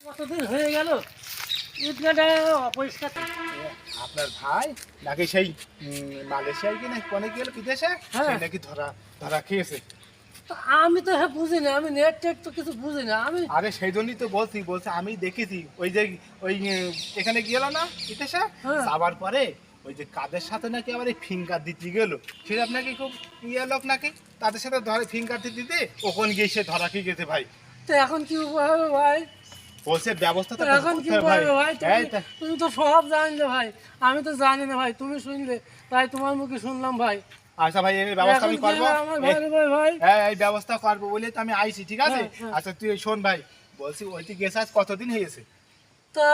কতদিন হয়ে গেল ঈদগাটা অপরিষ্কার। আপনার ভাই নাকি সেই মালয়েশিয়ায় কি না কোনে গেল বিদেশে, হ্যাঁ। সেই নাকি ধরা ধরা খেয়েছে। তো আমি তো হ্যাঁ বুঝি না, আমি নেট টেট তো কিছু বুঝি না আমি। আরে সেই জন্যই তো বলছে আমি দেখেছি ওই যে ওই এখানে গেল না বিদেশে, হ্যাঁ। যাবার পরে ওই যে কাদের সাথে নাকি আবার এই ফিঙ্গার দিতে গেল, সেটা আপনাকে খুব লোক নাকি তাদের সাথে ধরে ফিঙ্গার দিতে ওখানে গিয়ে সে ধরা খেয়ে গেছে ভাই। তো এখন কি উপায় হবে ভাই? বলছে ব্যবস্থা তো এখন কি করতে হবে উপায় হবে ভাই? এই তুমি তো সব জানলে ভাই, আমি তো জানি না ভাই, তুমি শুনলে তাই তোমার মুখে শুনলাম ভাই। আচ্ছা ভাই এই ব্যবস্থা আমি এখন কি করবো। হবে আমার ভাই রে ভাই ভাই? হ্যাঁ এই ব্যবস্থা করবো বলে তো আমি আইছি, ঠিক আছে। হ্যাঁ, হ্যাঁ। আচ্ছা তুই শোন ভাই, বলছি ওইটি গেছে আজ কতদিন হয়েছে? তা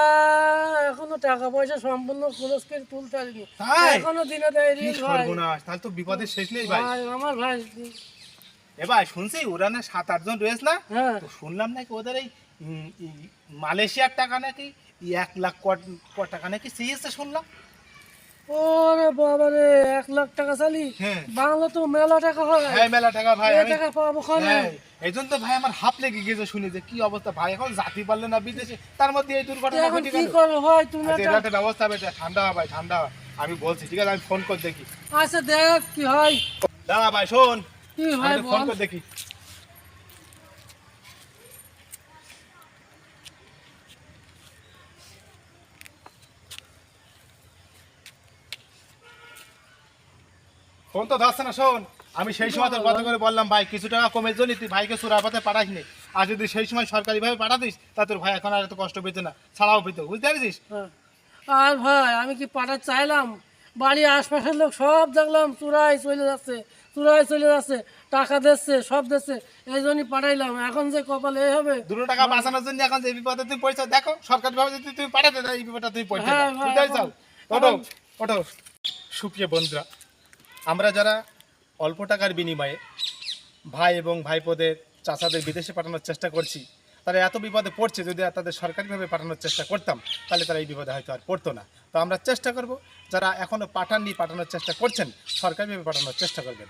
এখনো টাকা পয়সা সম্পূর্ণ খরচ করে তুলতে পারিনি, তাই? এখনো দিনে দেয় কি ঋণ ভাই। সর্বনাশ, তাহলে তো বিপদের শেষ নেই ভাই। ভাই আমার ভাই। এ ভাই শুনছি ওরা না 7-8 জন রয়েছে না, হ্যাঁ। তো শুনলাম নাকি ওদের এই মালয়েশিয়ার টাকা নাকি 1 লাখ টাকা নাকি চেয়েছে শুনলাম। ওরে বাবা রে, 1 লাখ টাকা চালি? হ্যাঁ। বাংলা তো মেলা টাকা হয়। হ্যাঁ মেলা টাকা ভাই। এই আমি টাকা পাবো কোনে? হ্যাঁ এই জন্য তো ভাই আমার হাফ লেগে গেছে শুনে যে কি অবস্থা ভাই, এখন জাতি পারলে না বিদেশে, তার মধ্যে এই তো দুর্ঘটনা এখন ঘটে কি গেল। করবো ভাই তুমি আচ্ছা একটা? এটা একটা ব্যবস্থা হবে, এটা ঠান্ডা হ ভাই ঠান্ডা হ। আমি বলছি ঠিক আছে, আমি ফোন করে দেখি। আচ্ছা দেখ কি হয়। দাঁড়া ভাই শোন, কি আমি ভাই একটু ফোন বল। করে দেখি। ফোন তো ধরছে না, শোন আমি সেই সময় তোর কথা করে বললাম ভাই কিছু টাকা কমের জন্য তুই ভাইকে সুরাপাতে পাঠাস নি, আর যদি সেই সময় সরকারিভাবে পাঠাতিস তা তোর ভাই এখন আর এত কষ্ট পেত না, ছাড়াও পেত, বুঝতে পারছিস। হ্যাঁ। আর ভাই আমি কি পাঠাতে চাইলাম, বাড়ির আশপাশের লোক সব দেখলাম চুরাই চলে যাচ্ছে, চুরাই চলে যাচ্ছে, টাকা দিচ্ছে সব দিচ্ছে, এই জন্যই পাঠাইলাম। এখন যে কপালে এই হবে। 2 টাকা বাঁচানোর জন্য এখন যে বিপদে তুমি পড়ছো, দেখো সরকারিভাবে যদি তুমি পাঠাতে দাও এই বিপদটা তুমি পড়তে হ্যাঁ না, ভাই, বুঝতে পারছো। এখন- ওঠো ওঠো। সুপ্রিয় বন্ধুরা, আমরা যারা অল্প টাকার বিনিময়ে ভাই এবং ভাইপোদের চাচাদের বিদেশে পাঠানোর চেষ্টা করছি, তারা এত বিপদে পড়ছে, যদি তাদের সরকারিভাবে পাঠানোর চেষ্টা করতাম তাহলে তারা এই বিপদে হয়তো আর পড়তো না। তো আমরা চেষ্টা করব, যারা এখনও পাঠাননি পাঠানোর চেষ্টা করছেন সরকারিভাবে পাঠানোর চেষ্টা করবেন।